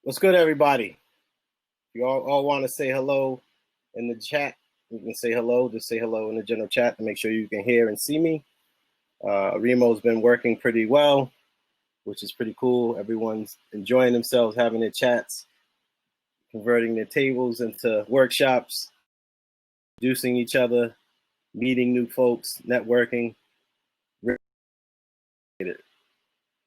What's good, everybody? If you all want to say hello in the chat, you can say hello. Just say hello in the general chat to make sure you can hear and see me. Remo's been working pretty well, which is pretty cool. Everyone's enjoying themselves, having their chats, converting their tables into workshops, introducing each other, meeting new folks, networking.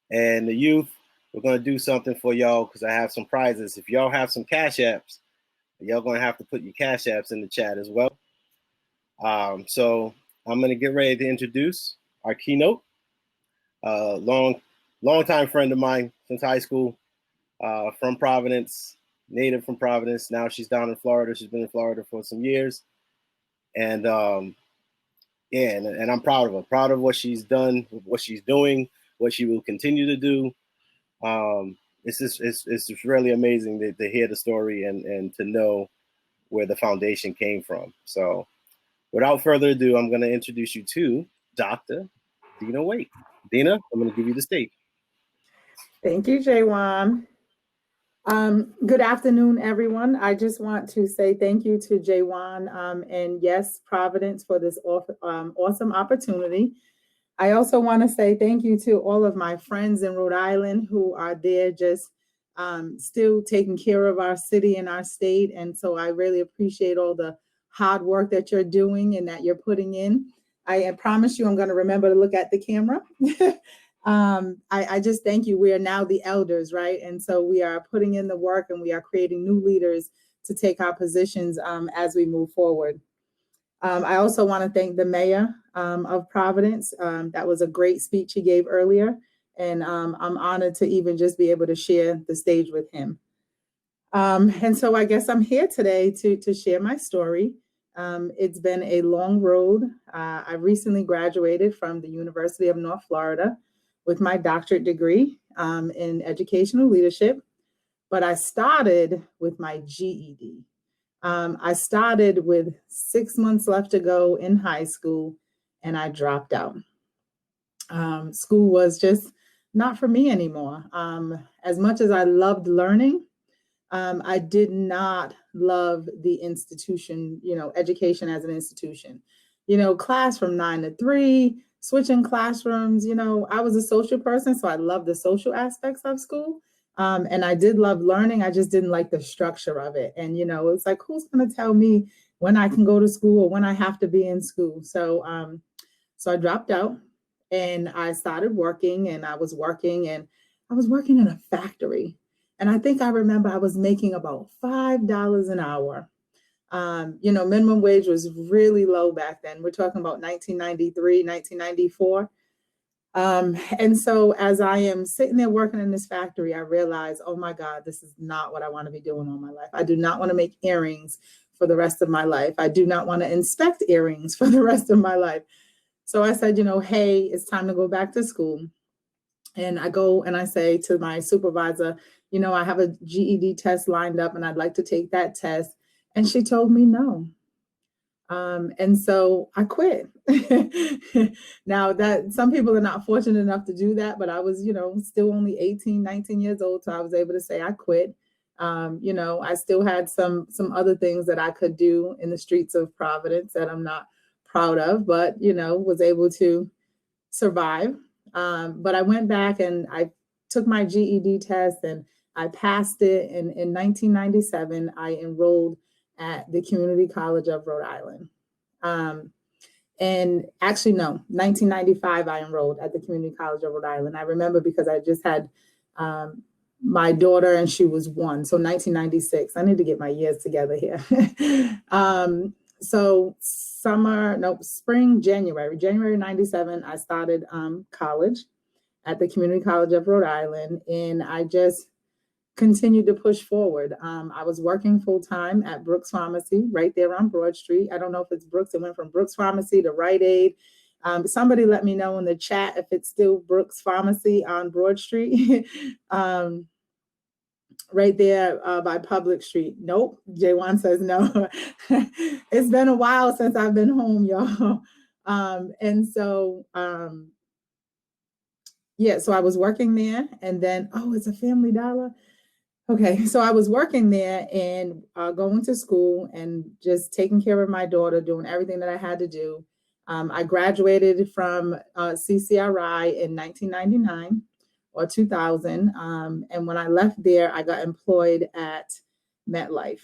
And the youth, we're going to do something for y'all because I have some prizes. If y'all have some Cash Apps, y'all going to have to put your Cash Apps in the chat as well. So I'm going to get ready to introduce our keynote. Long time friend of mine since high school, from Providence, native from Providence. Now she's down in Florida. She's been in Florida for some years. And and I'm proud of her, proud of what she's done, what she's doing, what she will continue to do. It's just really amazing to hear the story and to know where the foundation came from. So without further ado, I'm going to introduce you to Dr. Dina Waite. Dina, I'm going to give you the stage. Thank you, Jaywan. Good afternoon, everyone. I just want to say thank you to Jaywan and yes, Providence for this awesome opportunity. I also want to say thank you to all of my friends in Rhode Island who are there just still taking care of our city and our state. And so I really appreciate all the hard work that you're doing and that you're putting in. I promise you I'm going to remember to look at the camera. I just thank you. We are now the elders, right? And so we are putting in the work and we are creating new leaders to take our positions as we move forward. I also want to thank the mayor of Providence. That was a great speech he gave earlier. And I'm honored to even just be able to share the stage with him. And so I guess I'm here today to share my story. It's been a long road. I recently graduated from the University of North Florida with my doctorate degree in educational leadership, but I started with my GED. I started with 6 months left to go in high school, and I dropped out. School was just not for me anymore. As much as I loved learning, I did not love the institution, education as an institution. Class from 9 to 3, switching classrooms. I was a social person, so I loved the social aspects of school. And I did love learning. I just didn't like the structure of it. And, it's like, who's going to tell me when I can go to school or when I have to be in school? So I dropped out and I started working, and I was working in a factory. And I think I remember I was making about $5 an hour. Minimum wage was really low back then. We're talking about 1993, 1994. And so as I am sitting there working in this factory, I realized, oh my God, this is not what I want to be doing all my life. I do not want to make earrings for the rest of my life. I do not want to inspect earrings for the rest of my life. So I said, hey, it's time to go back to school. And I go and I say to my supervisor, I have a GED test lined up and I'd like to take that test. And she told me no. And so I quit. Now that some people are not fortunate enough to do that, but I was, still only 18, 19 years old. So I was able to say I quit. I still had some other things that I could do in the streets of Providence that I'm not proud of, but, was able to survive. But I went back and I took my GED test and I passed it. And in 1997, I enrolled at the Community College of Rhode Island. And actually, no, 1995, I enrolled at the Community College of Rhode Island. I remember because I just had my daughter and she was 1. So 1996, I need to get my years together here. So spring, January 97, I started college at the Community College of Rhode Island. And I just continued to push forward. I was working full time at Brooks Pharmacy right there on Broad Street. I don't know if it's Brooks. It went from Brooks Pharmacy to Rite Aid. Somebody let me know in the chat if it's still Brooks Pharmacy on Broad Street. Right there by Public Street. Nope. Jaywan says no. It's been a while since I've been home, y'all. So I was working there, and then, it's a Family Dollar. Okay, so I was working there and going to school and just taking care of my daughter, doing everything that I had to do. I graduated from CCRI in 1999 or 2000. And when I left there, I got employed at MetLife.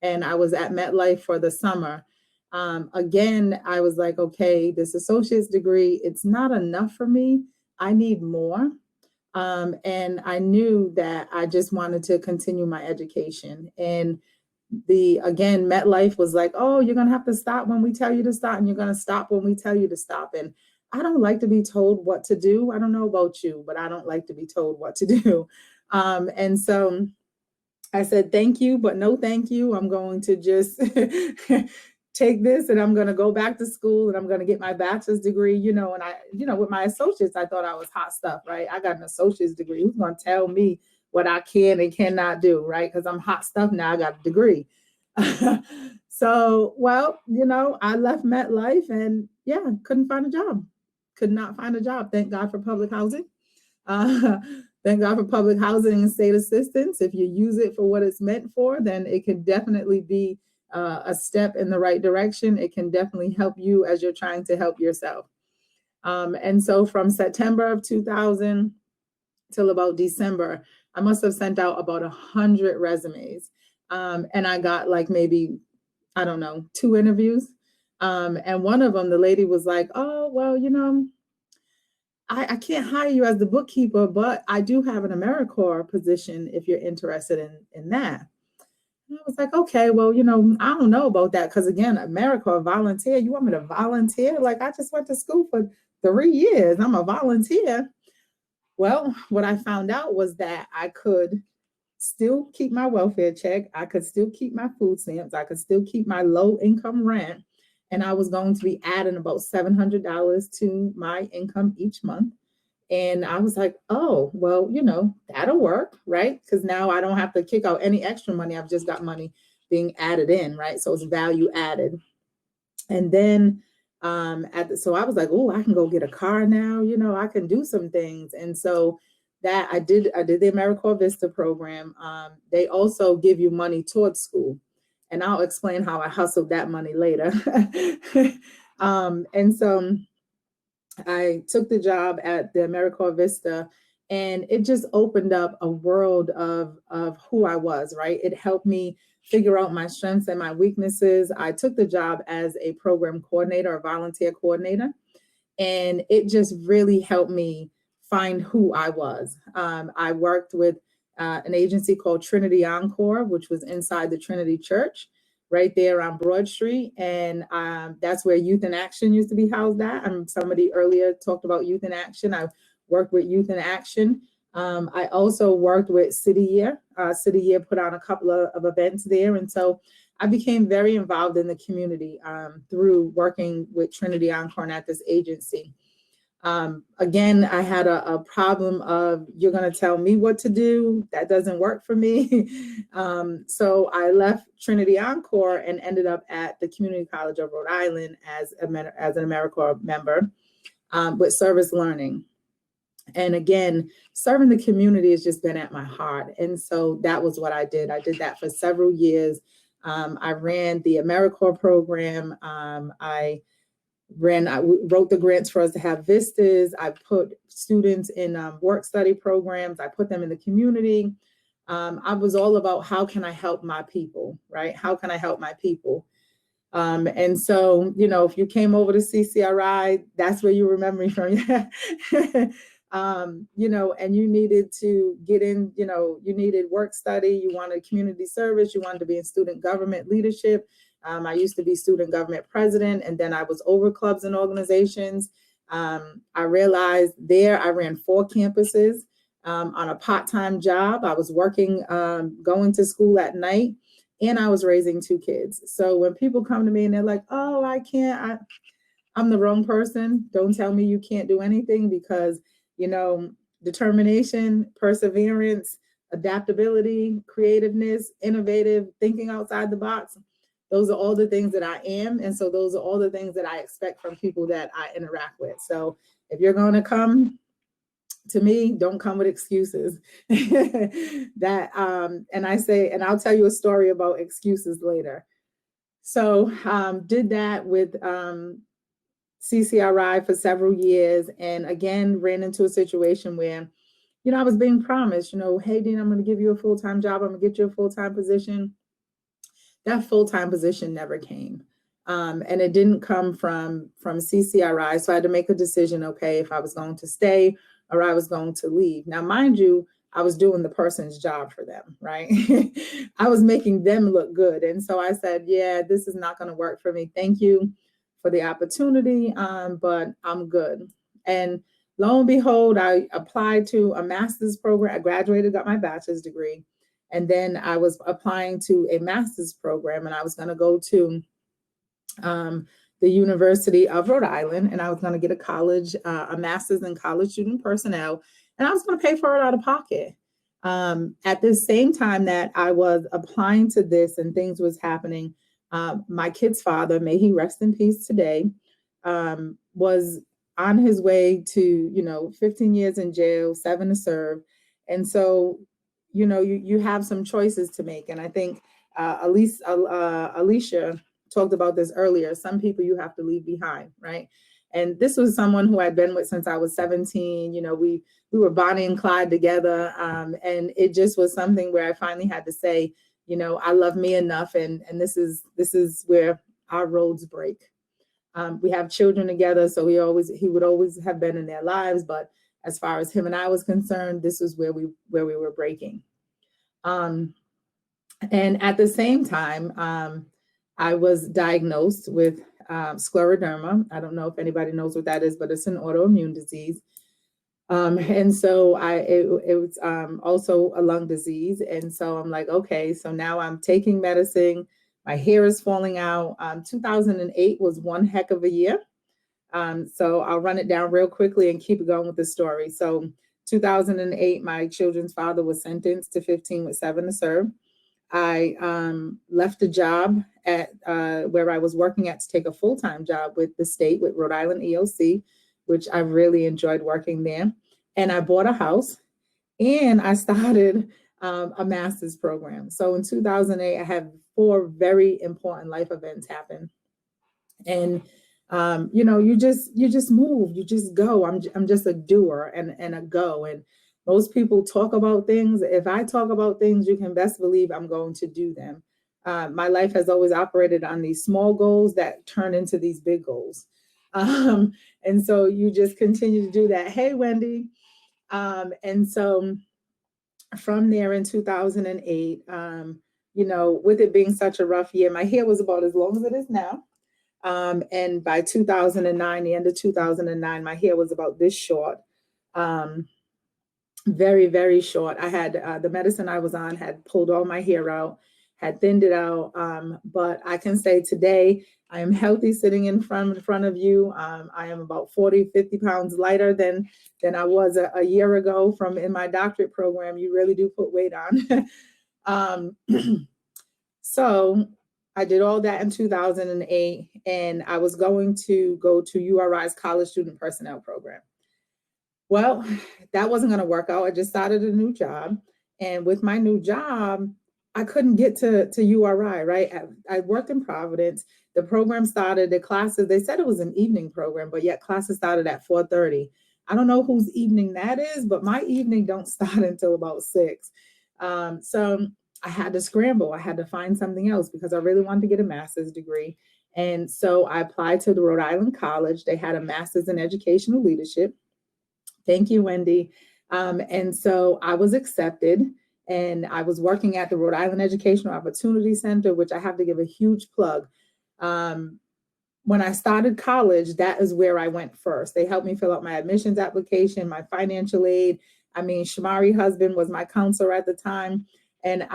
And I was at MetLife for the summer. Again, I was like, okay, this associate's degree, it's not enough for me. I need more. And I knew that I just wanted to continue my education. And again, MetLife was like, oh, you're going to have to stop when we tell you to stop, and you're going to stop when we tell you to stop. And I don't like to be told what to do. I don't know about you, but I don't like to be told what to do. And so I said, thank you, but no, thank you. I'm going to just take this and I'm going to go back to school and I'm going to get my bachelor's degree, and with my associates, I thought I was hot stuff, right? I got an associate's degree. Who's going to tell me what I can and cannot do, right? Because I'm hot stuff now. I got a degree. So, I left MetLife and couldn't find a job. Could not find a job. Thank God for public housing. Thank God for public housing and state assistance. If you use it for what it's meant for, then it can definitely be a step in the right direction. It can definitely help you as you're trying to help yourself. And so from September of 2000 till about December, I must have sent out about 100 resumes. And I got like maybe, 2 interviews. And one of them, the lady was like, oh, well, I can't hire you as the bookkeeper, but I do have an AmeriCorps position if you're interested in that. And I was like, okay, well, I don't know about that. Because again, AmeriCorps volunteer, you want me to volunteer? Like, I just went to school for 3 years. I'm a volunteer. Well, what I found out was that I could still keep my welfare check. I could still keep my food stamps. I could still keep my low income rent. And I was going to be adding about $700 to my income each month. And I was like, oh, well, that'll work, right? Because now I don't have to kick out any extra money. I've just got money being added in, right? So it's value added. And then so I was like, oh, I can go get a car now. I can do some things. And so that I did the AmeriCorps Vista program. They also give you money towards school. And I'll explain how I hustled that money later. And so I took the job at the AmeriCorps Vista, and it just opened up a world of who I was, right? It helped me figure out my strengths and my weaknesses. I took the job as a program coordinator or volunteer coordinator, and it just really helped me find who I was. I worked with an agency called Trinity Encore, which was inside the Trinity Church, right there on Broad Street. And that's where Youth in Action used to be housed at. Somebody earlier talked about Youth in Action. I worked with Youth in Action. I also worked with City Year. City Year put on a couple of events there. And so I became very involved in the community through working with Trinity Encore at this agency. Again, I had a problem of, you're going to tell me what to do. That doesn't work for me. So I left Trinity Encore and ended up at the Community College of Rhode Island as an AmeriCorps member with service learning. And again, serving the community has just been at my heart. And so that was what I did. I did that for several years. I ran the AmeriCorps program. I wrote the grants for us to have vistas. I put students in work study programs. I put them in the community. I was all about, how can I help my people, right? How can I help my people? And so, if you came over to CCRI, that's where you remember me from. And you needed to get in, you needed work study, you wanted community service, you wanted to be in student government leadership. I used to be student government president, and then I was over clubs and organizations. I realized there I ran 4 campuses on a part-time job. I was working, going to school at night, and I was raising 2 kids. So when people come to me and they're like, oh, I can't, I'm the wrong person. Don't tell me you can't do anything, because, determination, perseverance, adaptability, creativeness, innovative, thinking outside the box. Those are all the things that I am. And so those are all the things that I expect from people that I interact with. So if you're going to come to me, don't come with excuses. And I'll tell you a story about excuses later. So did that with CCRI for several years, and again ran into a situation where, I was being promised, hey, Dean, I'm going to give you a full-time job. I'm going to get you a full-time position. That full-time position never came. And it didn't come from CCRI. So I had to make a decision, okay, if I was going to stay or I was going to leave. Now, mind you, I was doing the person's job for them, right? I was making them look good. And so I said, yeah, this is not going to work for me. Thank you for the opportunity, but I'm good. And lo and behold, I applied to a master's program. I graduated, got my bachelor's degree. And then I was applying to a master's program, and I was going to go to the University of Rhode Island, and I was going to get a master's in college student personnel, and I was going to pay for it out of pocket. At the same time that I was applying to this and things was happening, my kid's father, may he rest in peace today, was on his way to, 15 years in jail, 7 to serve. And so, you have some choices to make. And I think Alicia talked about this earlier. Some people you have to leave behind, right? And this was someone who I'd been with since I was 17. We were Bonnie and Clyde together. And it just was something where I finally had to say, I love me enough. And this is where our roads break. We have children together, so he would always have been in their lives. But as far as him and I was concerned, this was where we were breaking. And at the same time, I was diagnosed with scleroderma. I don't know if anybody knows what that is, but it's an autoimmune disease. And so it was also a lung disease. And so I'm like, okay, so now I'm taking medicine. My hair is falling out. 2008 was one heck of a year. So I'll run it down real quickly and keep going with the story. So 2008, my children's father was sentenced to 15 with 7 to serve. I left a job at where I was working at to take a full-time job with the state, with Rhode Island EOC, which I really enjoyed working there. And I bought a house, and I started a master's program. So in 2008, I had 4 very important life events happen. And you just move, you just go. I'm just a doer and a go. And most people talk about things. If I talk about things, you can best believe I'm going to do them. My life has always operated on these small goals that turn into these big goals. And so you just continue to do that. Hey, Wendy. And so from there in 2008, with it being such a rough year, my hair was about as long as it is now. And by 2009, the end of 2009, my hair was about this short. Very, very short. I had the medicine I was on had pulled all my hair out, had thinned it out. But I can say today I am healthy sitting in front of you. I am about 40, 50 pounds lighter than I was a year ago in my doctorate program. You really do put weight on. So I did all that in 2008, and I was going to go to URI's College Student Personnel Program. Well, that wasn't going to work out. I just started a new job. And with my new job, I couldn't get to URI, right? I worked in Providence. The program started, the classes, they said it was an evening program, but yet classes started at 4:30. I don't know whose evening that is, but my evening don't start until about 6. So I had to scramble. I had to find something else because I really wanted to get a master's degree. And so I applied to the Rhode Island College. They had a master's in educational leadership. Thank you, Wendy. And so I was accepted, and I was working at the Rhode Island Educational Opportunity Center, which I have to give a huge plug. When I started college, that is where I went first. They helped me fill out my admissions application, my financial aid. Shamari husband was my counselor at the time. And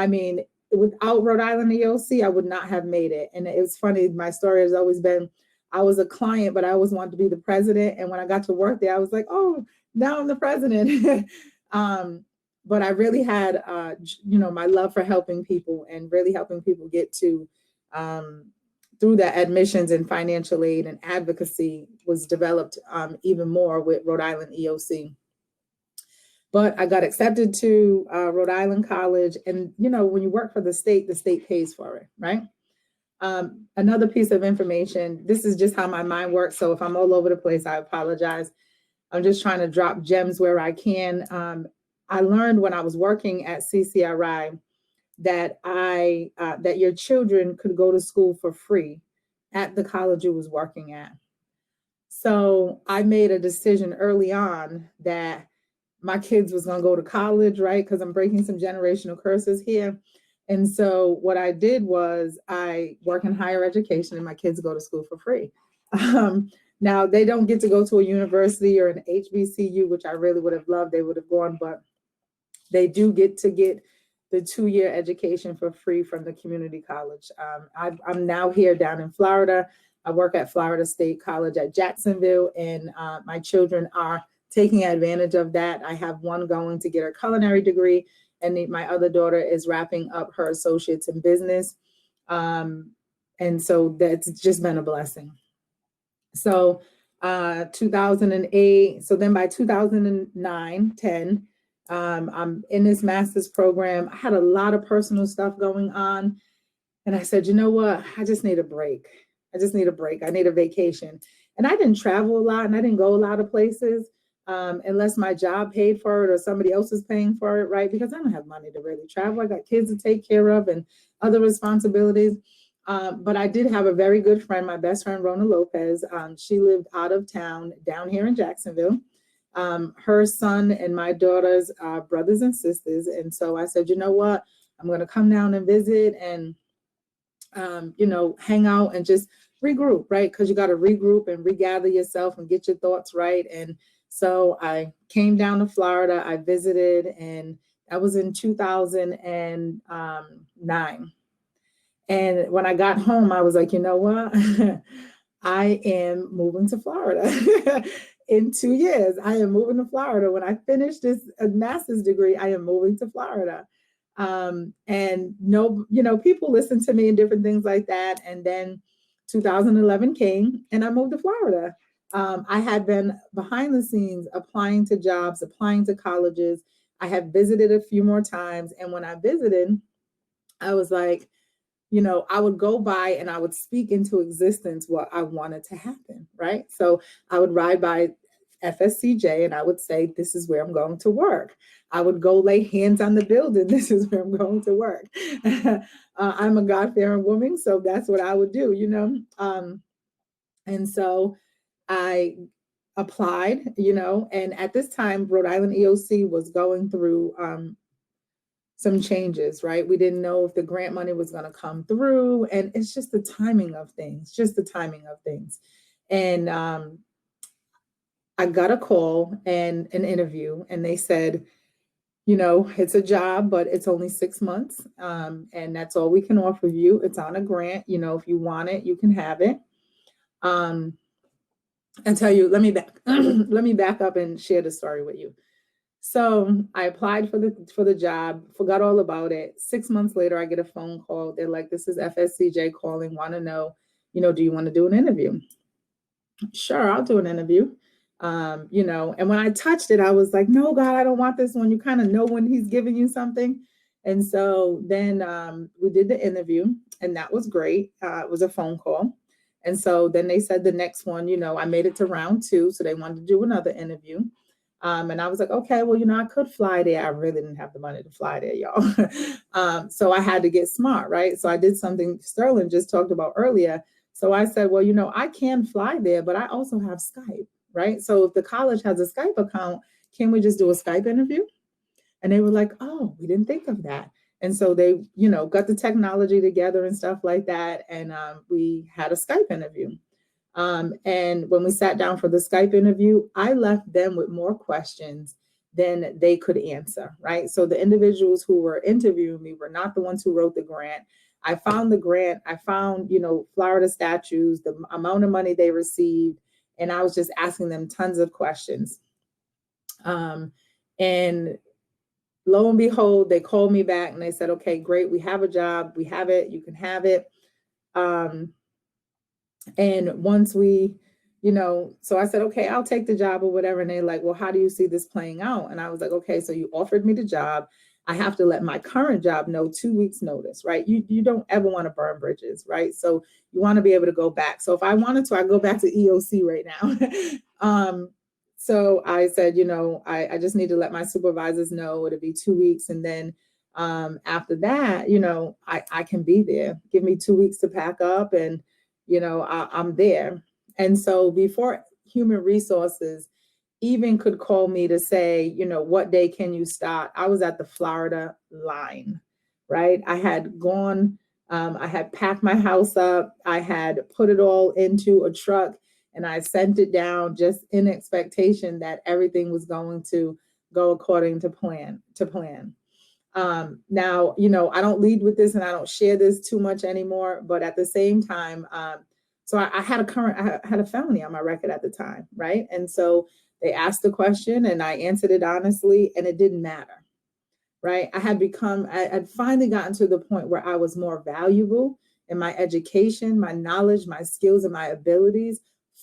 without Rhode Island EOC, I would not have made it. And it was funny. My story has always been, I was a client, but I always wanted to be the president. And when I got to work there, I was like, oh, now I'm the president. But I really had, my love for helping people and really helping people get to, through that admissions and financial aid and advocacy was developed even more with Rhode Island EOC. But I got accepted to Rhode Island College. And, you know, when you work for the state pays for it, right? Another piece of information, this is just how my mind works. So if I'm all over the place, I apologize. I'm just trying to drop gems where I can. I learned when I was working at CCRI that that your children could go to school for free at the college you was working at. So I made a decision early on that my kids was going to go to college, right? Because I'm breaking some generational curses here. And so what I did was I work in higher education and my kids go to school for free. Now, they don't get to go to a university or an HBCU, which I really would have loved. They would have gone, but they do get the 2-year education for free from the community college. I'm now here down in Florida. I work at Florida State College at Jacksonville, and my children are taking advantage of that. I have one going to get her culinary degree, and my other daughter is wrapping up her associates in business. And so that's just been a blessing. So 2008, so then by 2009, 10, I'm in this master's program. I had a lot of personal stuff going on. And I said, you know what? I just need a break. I need a vacation. And I didn't travel a lot and I didn't go a lot of places unless my job paid for it or somebody else is paying for it, right? Because I don't have money to really travel. I got kids to take care of and other responsibilities. But I did have a very good friend, my best friend, Rona Lopez. She lived out of town down here in Jacksonville. Her son and my daughter's brothers and sisters. And so I said, you know what? I'm going to come down and visit and, you know, hang out and just regroup, right? Because you got to regroup and regather yourself and get your thoughts right. And so I came down to Florida. I visited, and that was in 2009. And when I got home, I was like, you know what? I am moving to Florida. In 2 years, I am moving to Florida. When I finish this master's degree, I am moving to Florida. And no, you know, people listen to me and different things like that. And then 2011 came and I moved to Florida. I had been behind the scenes applying to jobs, applying to colleges. I had visited a few more times. And when I visited, I was like, you know, I would go by and I would speak into existence what I wanted to happen, right? So I would ride by FSCJ and I would say, this is where I'm going to work. I would go lay hands on the building. This is where I'm going to work. I'm a God-fearing woman, so that's what I would do, you know? And so I applied, you know, and at this time, Rhode Island EOC was going through some changes, right? We didn't know if the grant money was going to come through, and it's just the timing of things, And I got a call and an interview, and they said, you know, it's a job, but it's only 6 months. And that's all we can offer you. It's on a grant. You know, if you want it, you can have it. And tell you, let me back up and share the story with you. So I applied for the job, forgot all about it. 6 months later, I get a phone call. They're like, this is FSCJ calling, want to know, you know, do you want to do an interview? Sure, I'll do an interview. You know, and when I touched it, I was like, no, God, I don't want this one. You kind of know when he's giving you something. And so then we did the interview, and that was great. It was a phone call. And so then they said the next one, you know, I made it to round 2. So they wanted to do another interview. And I was like, okay, well, you know, I could fly there. I really didn't have the money to fly there, y'all. So I had to get smart, right? So I did something Sterling just talked about earlier. So I said, well, you know, I can fly there, but I also have Skype, right? So if the college has a Skype account, can we just do a Skype interview? And they were like, oh, we didn't think of that. And so they, you know, got the technology together and stuff like that. And we had a Skype interview. And when we sat down for the Skype interview, I left them with more questions than they could answer, right? So the individuals who were interviewing me were not the ones who wrote the grant. I found the grant. I found, you know, Florida statutes, the amount of money they received, and I was just asking them tons of questions. And lo and behold, they called me back and they said, okay, great. We have a job. We have it. You can have it. And once we so I said, okay, I'll take the job or whatever. And they're like, well, how do you see this playing out? And I was like, okay, so you offered me the job. I have to let my current job know 2 weeks notice, right? You don't ever want to burn bridges, right? So you want to be able to go back. So if I wanted to, I go back to EOC right now. So I said, I just need to let my supervisors know it'll be 2 weeks. And then after that, I can be there. Give me 2 weeks to pack up and, I'm there. And so before human resources even could call me to say, what day can you start? I was at the Florida line, right? I had gone, I had packed my house up. I had put it all into a truck and I sent it down just in expectation that everything was going to go according to plan. Now, I don't lead with this and I don't share this too much anymore, but at the same time, so I had a felony on my record at the time, right? And so they asked the question and I answered it honestly, and it didn't matter, right? I had finally gotten to the point where I was more valuable, and my education, my knowledge, my skills, and my abilities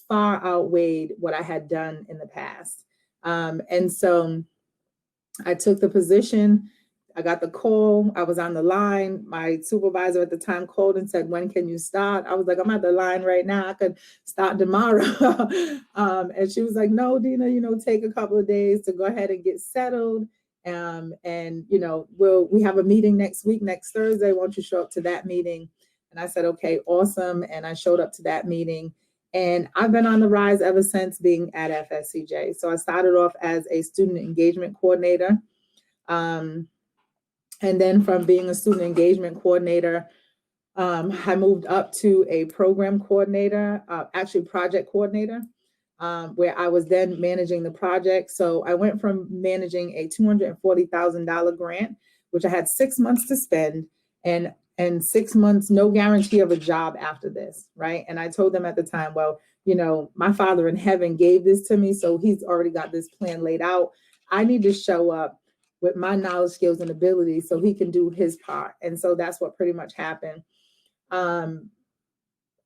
far outweighed what I had done in the past. And so I took the position. I got the call. I was on the line. My supervisor at the time called and said, when can you start? I was like, I'm at the line right now. I could start tomorrow. And she was like, no, Dina, take a couple of days to go ahead and get settled. And, we have a meeting next week, next Thursday. Won't you show up to that meeting? And I said, okay, awesome. And I showed up to that meeting. And I've been on the rise ever since being at FSCJ. So I started off as a student engagement coordinator. And then from being a student engagement coordinator, I moved up to a program coordinator, actually project coordinator, where I was then managing the project. So I went from managing a $240,000 grant, which I had 6 months to spend, and 6 months, no guarantee of a job after this, right? And I told them at the time, well, my Father in heaven gave this to me, so he's already got this plan laid out. I need to show up with my knowledge, skills, and abilities so he can do his part. And so that's what pretty much happened.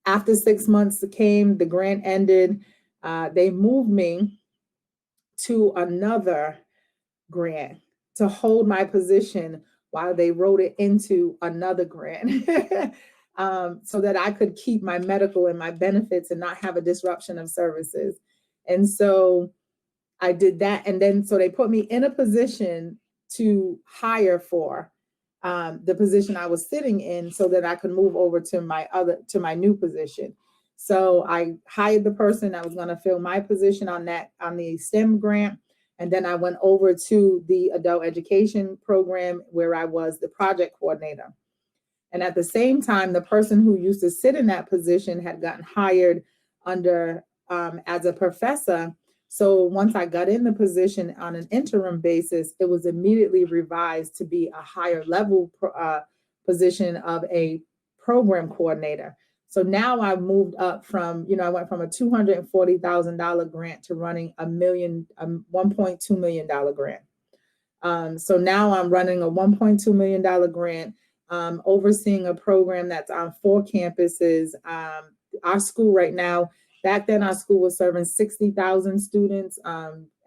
After 6 months came, the grant ended. They moved me to another grant to hold my position while they wrote it into another grant so that I could keep my medical and my benefits and not have a disruption of services. And so I did that. And then, so they put me in a position to hire for the position I was sitting in so that I could move over to my new position. So I hired the person that was going to fill my position on the STEM grant. And then I went over to the adult education program where I was the project coordinator. And at the same time, the person who used to sit in that position had gotten hired under as a professor. So once I got in the position on an interim basis, it was immediately revised to be a higher level position of a program coordinator. So now I've moved up from, I went from a $240,000 grant to running $1.2 million grant. So now I'm running a $1.2 million grant, overseeing a program that's on 4 campuses. Our school right now, back then our school was serving 60,000 students.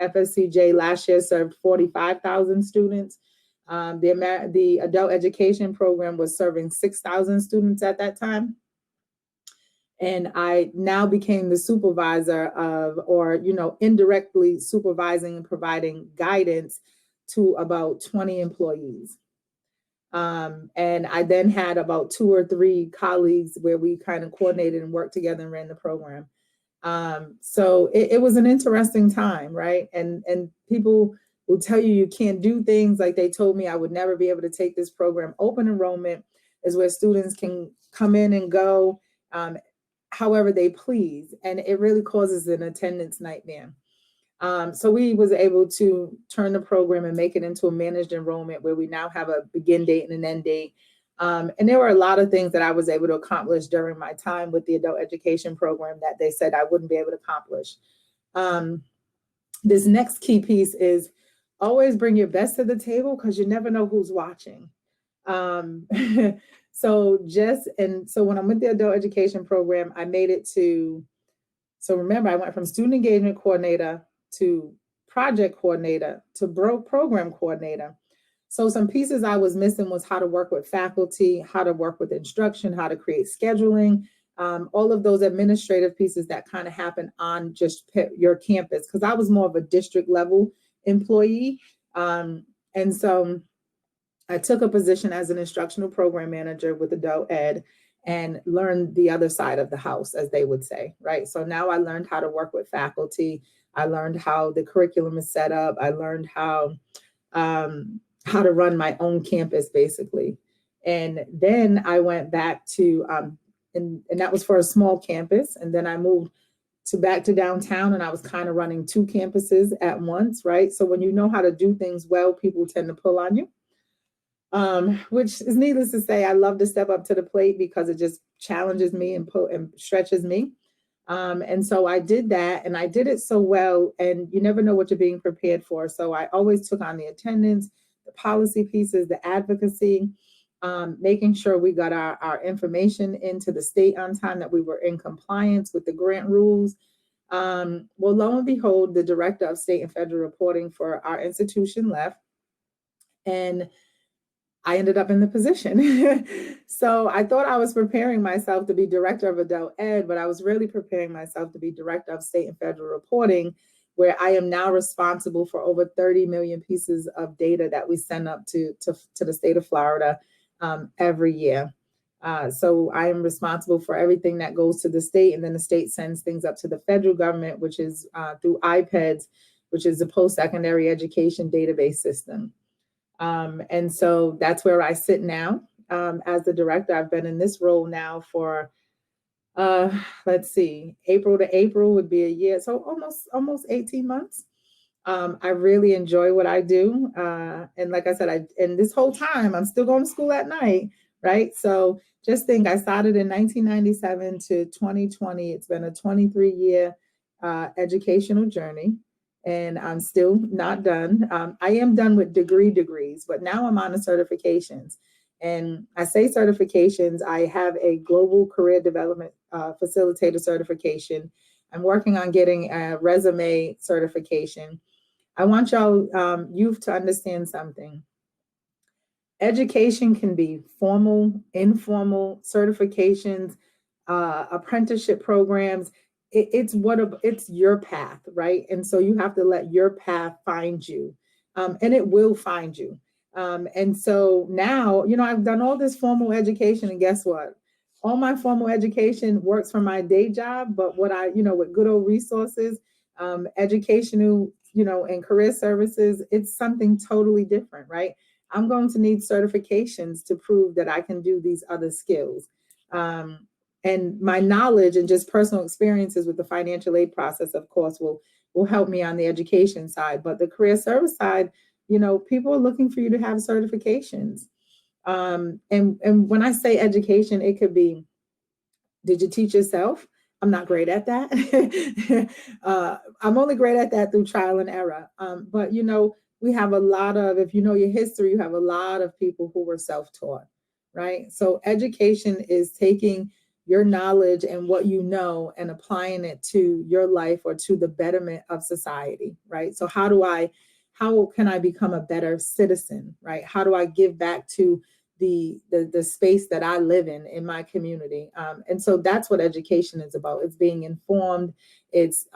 FSCJ last year served 45,000 students. The adult education program was serving 6,000 students at that time. And I now became the supervisor of, indirectly supervising and providing guidance to about 20 employees. And I then had about 2 or 3 colleagues where we kind of coordinated and worked together and ran the program. So it was an interesting time, right? And people will tell you can't do things. Like they told me I would never be able to take this program. Open enrollment is where students can come in and go however they please. And it really causes an attendance nightmare. So we was able to turn the program and make it into a managed enrollment where we now have a begin date and an end date. And there were a lot of things that I was able to accomplish during my time with the adult education program that they said I wouldn't be able to accomplish. This next key piece is always bring your best to the table because you never know who's watching. So when I'm with the adult education program, I made it to So remember, I went from student engagement coordinator to project coordinator to program coordinator. So some pieces I was missing was how to work with faculty, how to work with instruction, how to create scheduling, all of those administrative pieces that kind of happen on just your campus, because I was more of a district level employee. And so I took a position as an instructional program manager with adult ed and learned the other side of the house, as they would say, right? So now I learned how to work with faculty. I learned how the curriculum is set up. I learned how to run my own campus, basically. And then I went back to, and that was for a small campus. And then I moved back to downtown, and I was kind of running two campuses at once, right? So when you know how to do things well, people tend to pull on you. Which is needless to say, I love to step up to the plate because it just challenges me and stretches me. And so I did that, and I did it so well, and you never know what you're being prepared for. So I always took on the attendance, the policy pieces, the advocacy, making sure we got our information into the state on time, that we were in compliance with the grant rules. Well, lo and behold, the director of state and federal reporting for our institution left, and I ended up in the position. So I thought I was preparing myself to be director of adult ed, but I was really preparing myself to be director of state and federal reporting, where I am now responsible for over 30 million pieces of data that we send up to the state of Florida every year. So I am responsible for everything that goes to the state, and then the state sends things up to the federal government, which is through IPEDS, which is the post-secondary education database system. And so that's where I sit now as the director. I've been in this role now for, let's see, April to April would be a year. So almost 18 months. I really enjoy what I do. And like I said, and this whole time I'm still going to school at night, right? So just think, I started in 1997 to 2020. It's been a 23-year educational journey. And I'm still not done. I am done with degrees, but now I'm on the certifications. And I say certifications, I have a global career development facilitator certification. I'm working on getting a resume certification. I want y'all youth to understand something. Education can be formal, informal, certifications, apprenticeship programs. It's your path, right? And so you have to let your path find you, and it will find you. And so now, I've done all this formal education, and guess what? All my formal education works for my day job, but what with good old resources, educational, and career services, it's something totally different, right? I'm going to need certifications to prove that I can do these other skills. And my knowledge and just personal experiences with the financial aid process, of course, will help me on the education side. But the career service side, people are looking for you to have certifications. And when I say education, it could be, did you teach yourself? I'm not great at that. I'm only great at that through trial and error. But, we have a lot of, if you know your history, you have a lot of people who were self-taught, right? So education is taking your knowledge and what you know and applying it to your life or to the betterment of society, right? So how can I become a better citizen, right? How do I give back to the space that I live in my community? And so that's what education is about. It's being informed. It's,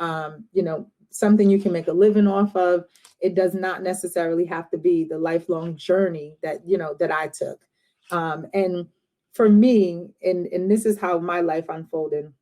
something you can make a living off of. It does not necessarily have to be the lifelong journey that I took. And for me, and this is how my life unfolded,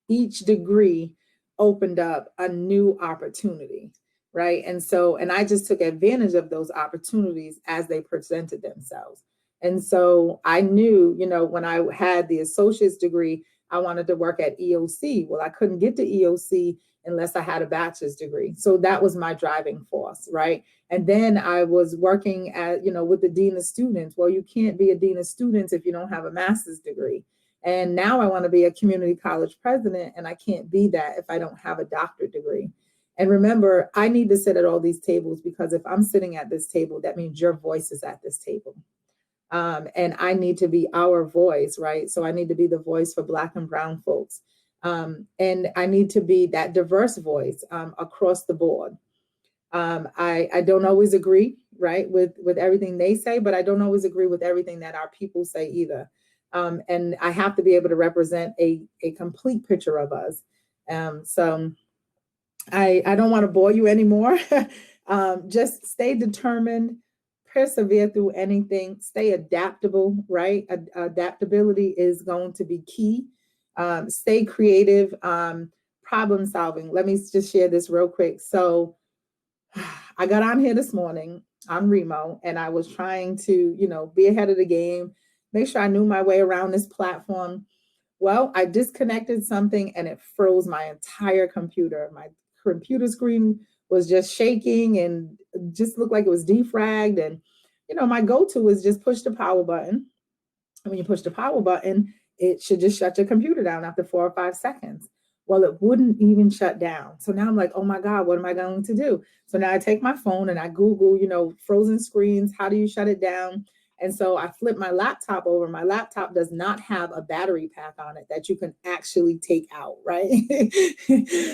each degree opened up a new opportunity, right? And I just took advantage of those opportunities as they presented themselves. And so I knew, when I had the associate's degree, I wanted to work at EOC. Well, I couldn't get to EOC unless I had a bachelor's degree. So that was my driving force, right? And then I was working with the dean of students. Well, you can't be a dean of students if you don't have a master's degree. And now I want to be a community college president, and I can't be that if I don't have a doctorate degree. And remember, I need to sit at all these tables, because if I'm sitting at this table, that means your voice is at this table. And I need to be our voice, right? So I need to be the voice for Black and Brown folks. And I need to be that diverse voice across the board. I don't always agree, right, with everything they say, but I don't always agree with everything that our people say either. And I have to be able to represent a complete picture of us. So I don't want to bore you anymore. Just stay determined, persevere through anything, stay adaptable, right? Adaptability is going to be key. Stay creative, problem solving. Let me just share this real quick. So I got on here this morning on Remo, and I was trying to, be ahead of the game, make sure I knew my way around this platform. Well, I disconnected something and it froze my entire computer. My computer screen was just shaking and just looked like it was defragged. And, my go-to is just push the power button. And when you push the power button, it should just shut your computer down after 4 or 5 seconds. Well, it wouldn't even shut down. So now I'm like, oh my God, what am I going to do? So now I take my phone and I Google, frozen screens, how do you shut it down? And so I flip my laptop over. My laptop does not have a battery pack on it that you can actually take out, right?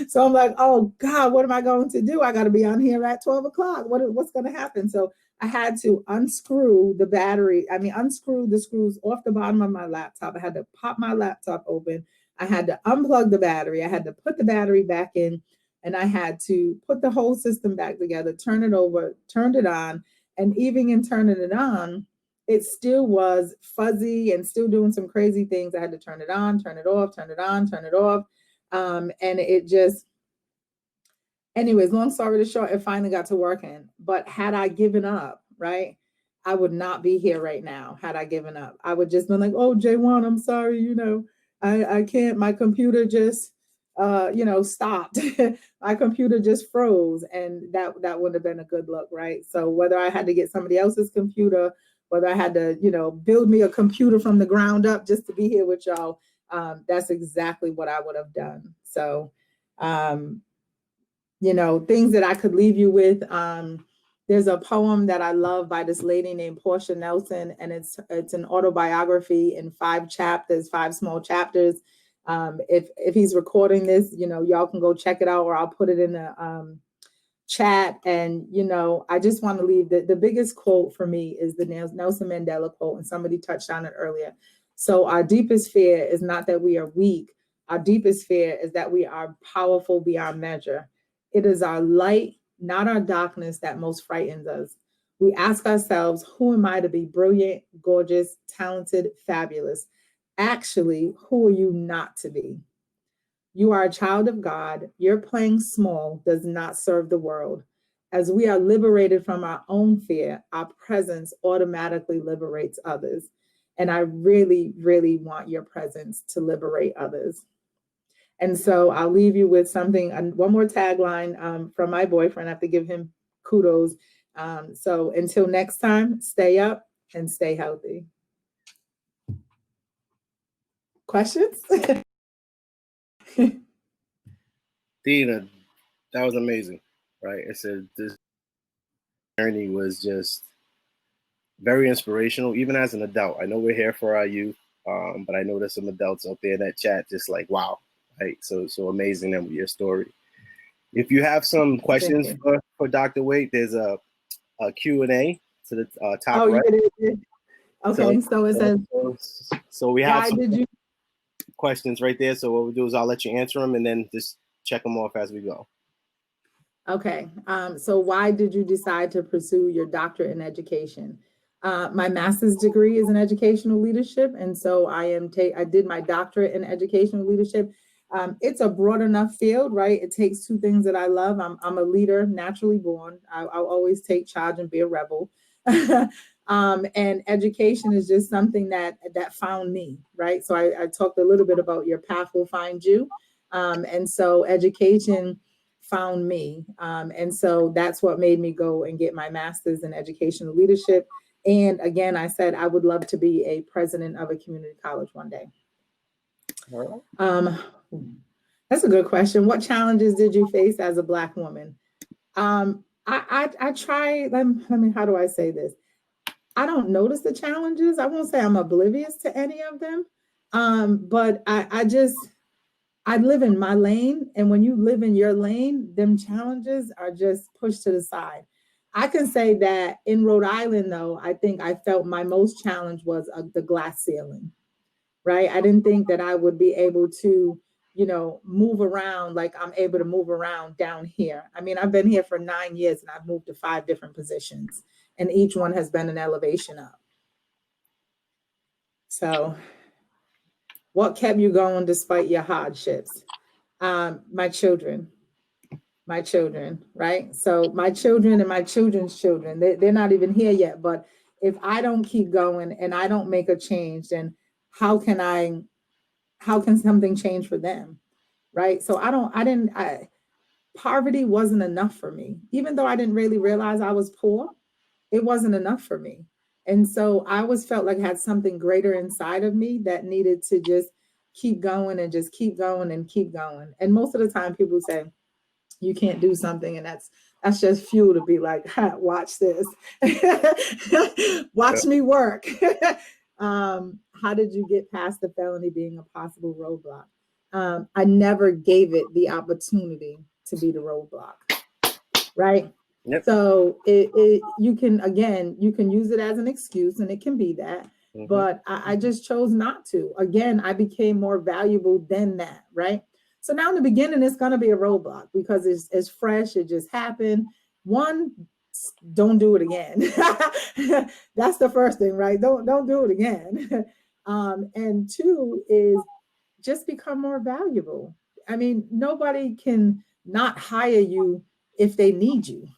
So I'm like, oh God, what am I going to do? I got to be on here at 12 o'clock. What's going to happen? So I had to unscrew unscrew the screws off the bottom of my laptop. I had to pop my laptop open. I had to unplug the battery. I had to put the battery back in, and I had to put the whole system back together, turn it over, turned it on. And even in turning it on, it still was fuzzy and still doing some crazy things. I had to turn it on, turn it off, turn it on, turn it off. And it just, anyways, long story short, it finally got to working. But had I given up, right, I would not be here right now. Had I given up, I would just been like, oh, J1, I'm sorry, I can't, my computer just, stopped. My computer just froze, and that wouldn't have been a good look, right? So whether I had to get somebody else's computer, whether I had to, build me a computer from the ground up just to be here with y'all, that's exactly what I would have done. So, things that I could leave you with. There's a poem that I love by this lady named Portia Nelson, and it's an autobiography in 5 chapters, 5 small chapters. If he's recording this, y'all can go check it out, or I'll put it in the chat. And, I just want to leave the biggest quote for me is the Nelson Mandela quote, and somebody touched on it earlier. So our deepest fear is not that we are weak. Our deepest fear is that we are powerful beyond measure. It is our light, not our darkness, that most frightens us. We ask ourselves, who am I to be brilliant, gorgeous, talented, fabulous? Actually, who are you not to be? You are a child of God. Your playing small does not serve the world. As we are liberated from our own fear, our presence automatically liberates others. And I really, really want your presence to liberate others. And so I'll leave you with something, one more tagline from my boyfriend. I have to give him kudos. So until next time, stay up and stay healthy. Questions? Dina, that was amazing, right? I said this journey was just very inspirational, even as an adult. I know we're here for our youth, but I know there's some adults out there in that chat just like, wow, right? So amazing that with your story. If you have some questions for Dr. Waite, there's a Q&A to the top right. Okay, so it says, so we have some questions right there. So what we'll do is I'll let you answer them and then just check them off as we go. Okay, so why did you decide to pursue your doctorate in education? My master's degree is in educational leadership, and so I did my doctorate in educational leadership. It's a broad enough field, right? It takes 2 things that I love. I'm a leader, naturally born. I'll always take charge and be a rebel. And education is just something that found me, right? So I talked a little bit about your path will find you. And so education found me. And so that's what made me go and get my master's in educational leadership. And again, I said I would love to be a president of a community college one day. That's a good question. What challenges did you face as a Black woman? I try, let me, how do I say this? I don't notice the challenges. I won't say I'm oblivious to any of them. But I just, I live in my lane. And when you live in your lane, them challenges are just pushed to the side. I can say that in Rhode Island, though, I think I felt my most challenge was the glass ceiling, right? I didn't think that I would be able to, move around like I'm able to move around down here. I mean, I've been here for 9 years and I've moved to 5 different positions, and each one has been an elevation up. So, what kept you going despite your hardships? My children, right? So my children and my children's children, they're not even here yet. But if I don't keep going and I don't make a change, then how can something change for them? Right. So poverty wasn't enough for me. Even though I didn't really realize I was poor, it wasn't enough for me. And so I always felt like I had something greater inside of me that needed to just keep going and just keep going and keep going. And most of the time people say, you can't do something, and that's just fuel to be like, watch this. Watch me work. How did you get past the felony being a possible roadblock? I never gave it the opportunity to be the roadblock, right? Yep. So you can use it as an excuse, and it can be that, but I just chose not to. Again, I became more valuable than that, right? So now in the beginning, it's going to be a roadblock because it's fresh. It just happened. One, don't do it again. That's the first thing, right? Don't do it again. And two is just become more valuable. I mean, nobody can not hire you if they need you,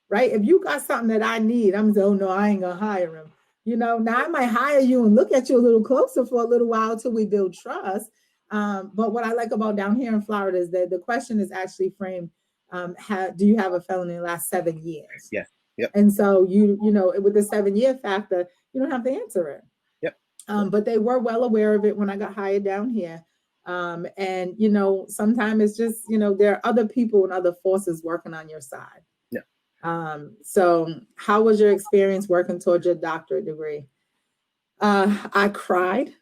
right? If you got something that I need, I'm saying, oh no, I ain't gonna hire him. Now I might hire you and look at you a little closer for a little while till we build trust. But what I like about down here in Florida is that the question is actually framed, do you have a felony in the last 7 years? Yeah. Yep. And so with the 7-year factor, you don't have to answer it. Yep. But they were well aware of it when I got hired down here. And sometimes it's just, there are other people and other forces working on your side. Yeah. So how was your experience working towards your doctorate degree? I cried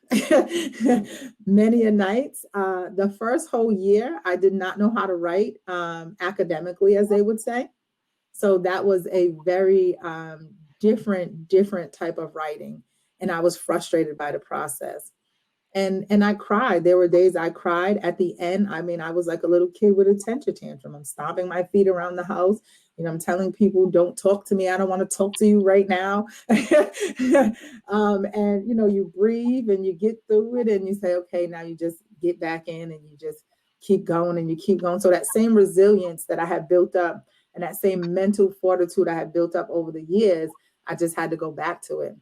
many a nights. The first whole year, I did not know how to write academically, as they would say. So that was a very different type of writing. And I was frustrated by the process. And I cried. There were days I cried at the end. I mean, I was like a little kid with a temper tantrum. I'm stomping my feet around the house. I'm telling people, don't talk to me. I don't want to talk to you right now. And, you breathe and you get through it and you say, okay, now you just get back in and you just keep going and you keep going. So that same resilience that I had built up and that same mental fortitude I had built up over the years, I just had to go back to it.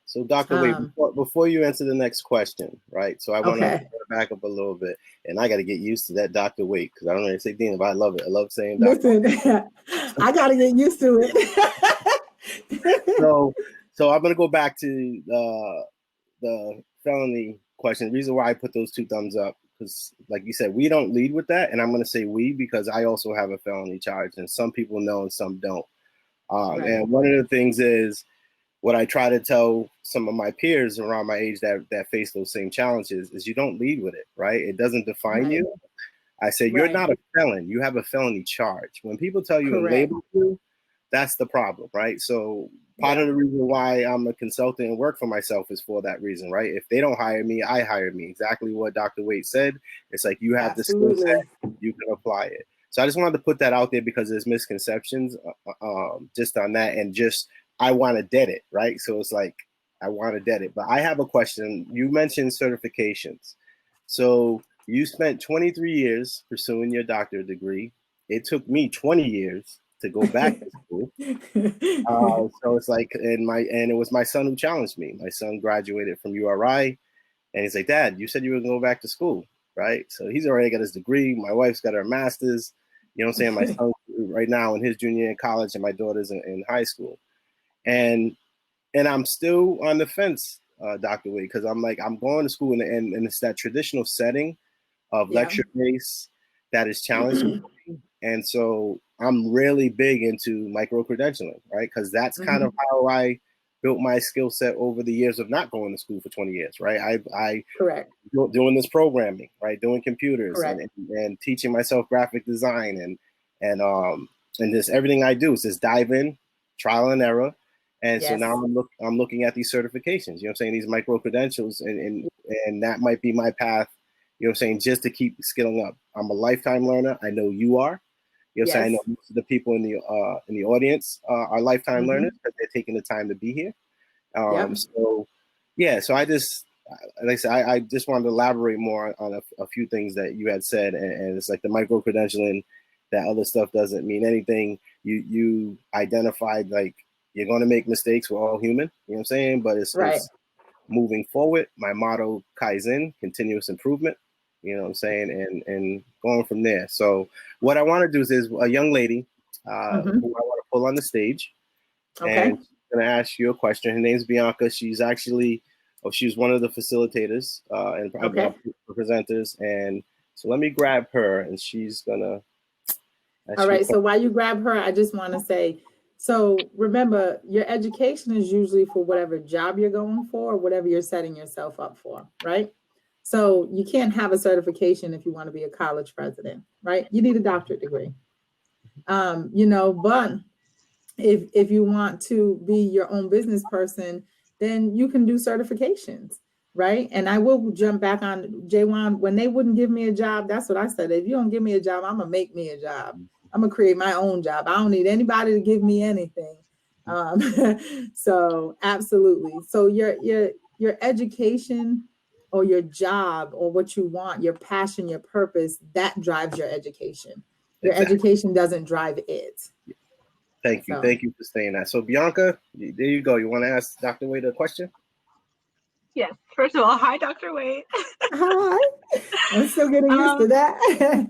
So, Dr. Waite, before you answer the next question, right? So I want to back up a little bit, and I got to get used to that Dr. Waite because I don't know how to say Dean, but I love it. I love saying Dr. Listen, I got to get used to it. So I'm going to go back to the felony question. The reason why I put those 2 thumbs up, because like you said, we don't lead with that. And I'm going to say we because I also have a felony charge, and some people know and some don't. Right. And one of the things is, what I try to tell some of my peers around my age that face those same challenges is you don't lead with it, right? It doesn't define you. I say, you're not a felon. You have a felony charge. When people tell you and label you, that's the problem, right? So part of the reason why I'm a consultant and work for myself is for that reason, right? If they don't hire me, I hire me. Exactly what Dr. Waite said. It's like you have the skill set, you can apply it. So I just wanted to put that out there because there's misconceptions just on that, and just I want to dead it, right? So it's like, I want to dead it. But I have a question. You mentioned certifications. So you spent 23 years pursuing your doctorate degree. It took me 20 years to go back to school. So it's like, and it was my son who challenged me. My son graduated from URI, and he's like, Dad, you said you were going to go back to school, right? So he's already got his degree. My wife's got her master's. You know what I'm saying? My son right now in his junior year in college, and my daughter's in high school. And I'm still on the fence, Dr. Waite, because I'm like, I'm going to school and it's that traditional setting of lecture base that is challenging for me. And so I'm really big into micro-credentialing, right? Because that's kind of how I built my skill set over the years of not going to school for 20 years, right? I Correct. doing this programming, right? Doing computers Correct. and teaching myself graphic design and just everything I do is just dive in, trial and error. And Yes. so now I'm looking at these certifications, you know what I'm saying? These micro credentials and that might be my path, you know what I'm saying? Just to keep skilling up. I'm a lifetime learner. I know you are. You know what I'm saying? I know most of the people in the audience are lifetime learners because they're taking the time to be here. So yeah, so I just, like I said, I just wanted to elaborate more on a few things that you had said, and it's like the micro credentialing, that other stuff doesn't mean anything. You identified like you're going to make mistakes. We're all human, you know what I'm saying? But it's moving forward. My motto, Kaizen, continuous improvement. You know what I'm saying? And going from there. So what I want to do is a young lady who I want to pull on the stage. Okay. And she's going to ask you a question. Her name's Bianca. She's actually, she's one of the facilitators and presenters. And so let me grab her and she's going to. All right. So while you grab her, I just want to say, so remember, your education is usually for whatever job you're going for or whatever you're setting yourself up for, right? So you can't have a certification if you want to be a college president, right? You need a doctorate degree. You know, but if you want to be your own business person, then you can do certifications, right? And I will jump back on Jaywan. When they wouldn't give me a job, that's what I said. If you don't give me a job, I'm gonna make me a job. I'm gonna create my own job. I don't need anybody to give me anything. So absolutely. So your education or your job or what you want, your passion, your purpose, that drives your education. Your education doesn't drive it. Thank you. Thank you for saying that. So Bianca, there you go. You want to ask Dr. Waite a question? Yes. First of all, hi, Dr. Waite. Hi. I'm still getting used to that.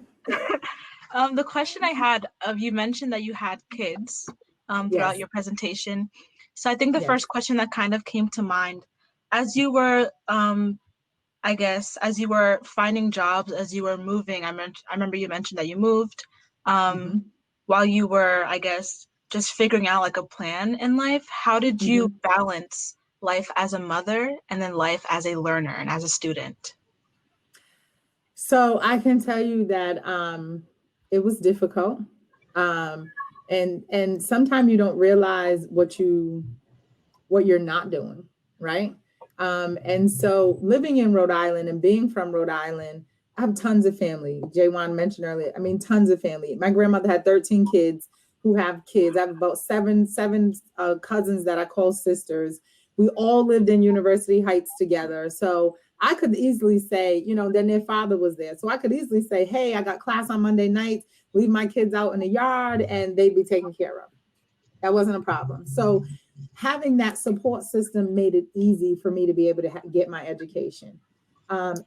The question I had you mentioned that you had kids throughout your presentation. So I think the first question that kind of came to mind as you were, I guess, as you were finding jobs, as you were moving, I remember you mentioned that you moved while you were, I guess, just figuring out like a plan in life. How did you balance life as a mother and then life as a learner and as a student? So I can tell you that it was difficult. And sometimes you don't realize what you're not doing, right? And so living in Rhode Island and being from Rhode Island, I have tons of family. Jaywan mentioned earlier, I mean, tons of family. My grandmother had 13 kids who have kids. I have about seven cousins that I call sisters. We all lived in University Heights together. So I could easily say, you know, then their father was there. So I could easily say, hey, I got class on Monday nights, leave my kids out in the yard and they'd be taken care of. That wasn't a problem. So having that support system made it easy for me to be able to get my education.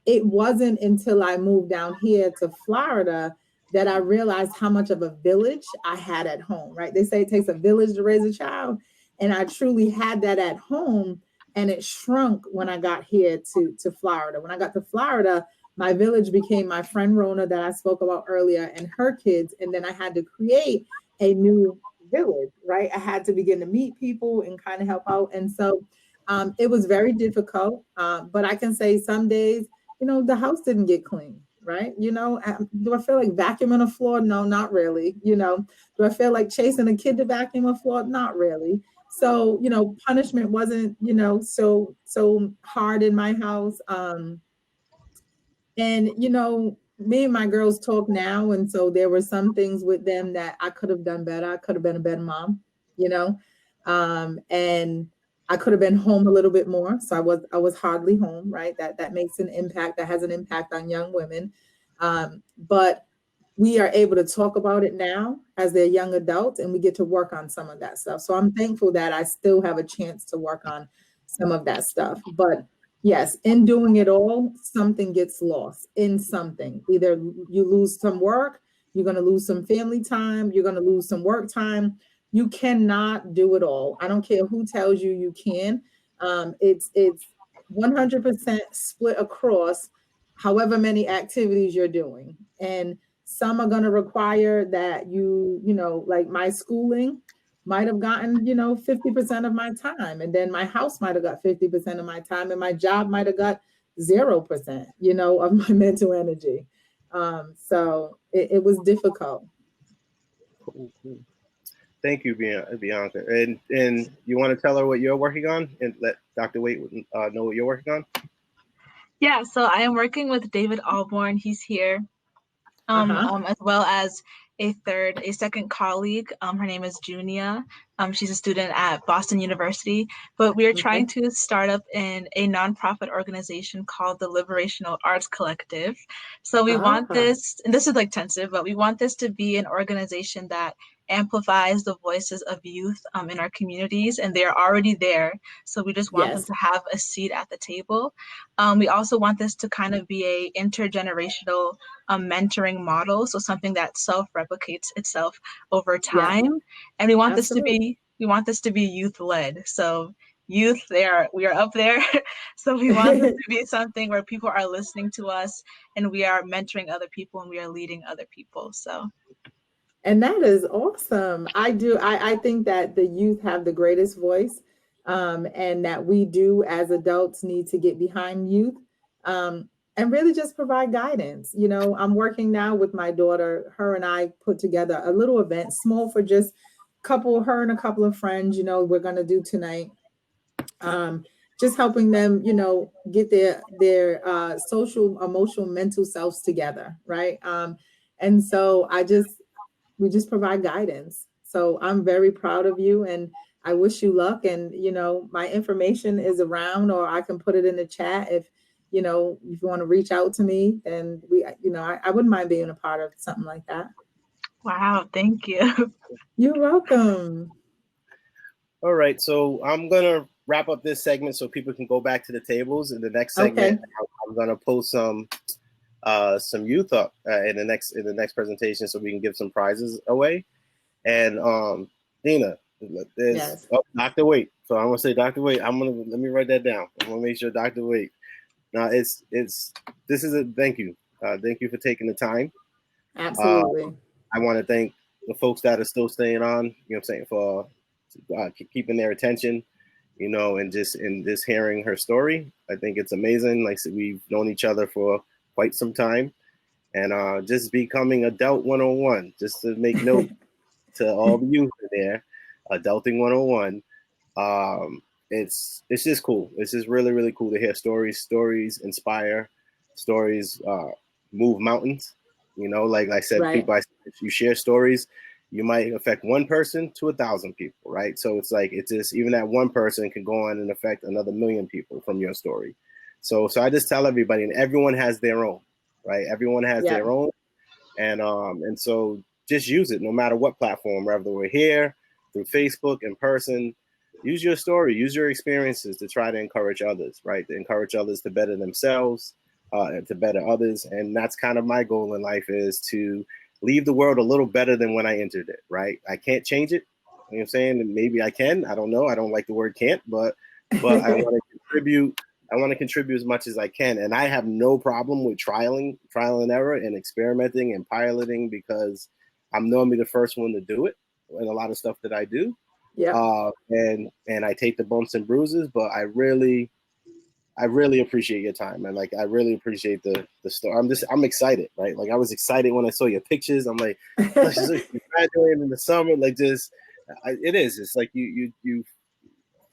It wasn't until I moved down here to Florida that I realized how much of a village I had at home, right? They say it takes a village to raise a child. And I truly had that at home. And it shrunk when I got here to Florida. When I got to Florida, my village became my friend Rona that I spoke about earlier and her kids. And then I had to create a new village, right? I had to begin to meet people and kind of help out. And so it was very difficult. But I can say some days, you know, the house didn't get clean, right? You know, do I feel like vacuuming a floor? No, not really. You know, do I feel like chasing a kid to vacuum a floor? Not really. So, you know, punishment wasn't, you know, so hard in my house. And, you know, me and my girls talk now. And so there were some things with them that I could have done better. I could have been a better mom, you know, and I could have been home a little bit more. So I was hardly home, right? That makes an impact. That has an impact on young women. But we are able to talk about it now as they're young adults and we get to work on some of that stuff. So I'm thankful that I still have a chance to work on some of that stuff. But yes, in doing it all, something gets lost in something. Either you lose some work, you're going to lose some family time, you're going to lose some work time. You cannot do it all. I don't care who tells you you can. It's 100% split across however many activities you're doing. And some are going to require that you know, like my schooling, might have gotten, 50% of my time. And then my house might have got 50% of my time, and my job might have got 0%, of my mental energy. So it was difficult. Cool. Thank you, Bianca. And you want to tell her what you're working on and let Dr. Waite know what you're working on? Yeah, so I am working with David Alborn. He's here, as well as a second colleague. Her name is Junia. She's a student at Boston University, but we are trying to start up in a nonprofit organization called the Liberational Arts Collective. So we want this, and this is like tentative, but we want this to be an organization that amplifies the voices of youth in our communities, and they're already there. So we just want them to have a seat at the table. We also want this to kind of be a intergenerational mentoring model, so something that self-replicates itself over time. And we want this to be youth-led. So youth, we are up there. So we want this to be something where people are listening to us, and we are mentoring other people, and we are leading other people. So. And that is awesome. I think that the youth have the greatest voice, and that we do as adults need to get behind youth, and really just provide guidance. I'm working now with my daughter. Her and I put together a little event, small, for just her and a couple of friends, we're going to do tonight. Just helping them, get their social, emotional, mental selves together. Right. And so we just provide guidance. So I'm very proud of you, and I wish you luck. And, my information is around, or I can put it in the chat. If you want to reach out to me, then I wouldn't mind being a part of something like that. Wow. Thank you. You're welcome. All right. So I'm going to wrap up this segment so people can go back to the tables. In the next segment, I'm going to post some youth up in the next presentation, so we can give some prizes away. And Dina, there's Dr. Waite. So I'm gonna say Dr. Waite. Let me write that down. I'm gonna make sure Dr. Waite. Now this is a thank you. Thank you for taking the time. Absolutely. I want to thank the folks that are still staying on. For keeping their attention. And just hearing her story. I think it's amazing. Like I said, we've known each other for quite some time, and just becoming adult 101, just to make note to all the youth there, adulting 101. It's just cool. It's just really, really cool to hear stories inspire, stories move mountains. Like I said, people, if you share stories, you might affect one person to 1,000 people, right? So it's just, even that one person can go on and affect another 1,000,000 people from your story. So I just tell everybody, and everyone has their own, right? Everyone has their own. And so just use it no matter what platform, whether we're here, through Facebook, in person. Use your story, use your experiences to try to encourage others, right? To encourage others to better themselves, and to better others. And that's kind of my goal in life, is to leave the world a little better than when I entered it, right? I can't change it. You know what I'm saying? And maybe I can. I don't know. I don't like the word can't, but I want to contribute. I want to contribute as much as I can. And I have no problem with trial and error and experimenting and piloting, because I'm normally the first one to do it in a lot of stuff that I do. Yeah. And I take the bumps and bruises, but I really appreciate your time, and I really appreciate the story. I'm excited, right? I was excited when I saw your pictures. I'm like, she's graduating in the summer. It is. It's like you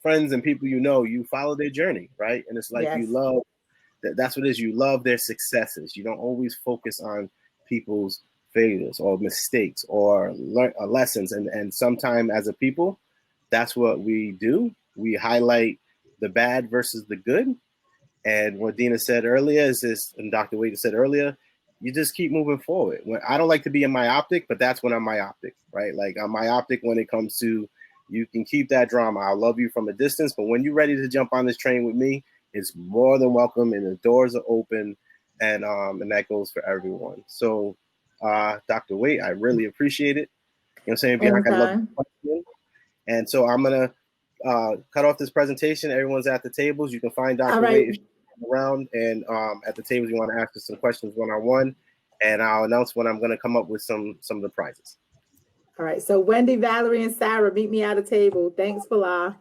friends and people you follow their journey, right? And it's like you love that's what it is. You love their successes. You don't always focus on people's failures or mistakes or lessons. And sometimes as a people, that's what we do. We highlight the bad versus the good. And what Dina said earlier is this, and Dr. Waite said earlier, you just keep moving forward. I don't like to be myopic, but that's when I'm myopic, right? I'm myopic when it comes to, you can keep that drama. I'll love you from a distance, but when you're ready to jump on this train with me, it's more than welcome, and the doors are open, and that goes for everyone. So, Dr. Waite, I really appreciate it. You know what I'm saying, Bianca? I love the question. And so I'm gonna cut off this presentation. Everyone's at the tables. You can find Dr. Waite if she's around, and at the tables you want to ask us some questions one-on-one, and I'll announce when I'm going to come up with some of the prizes. All right. So Wendy, Valerie, and Sarah, meet me at a table. Thanks, Fala.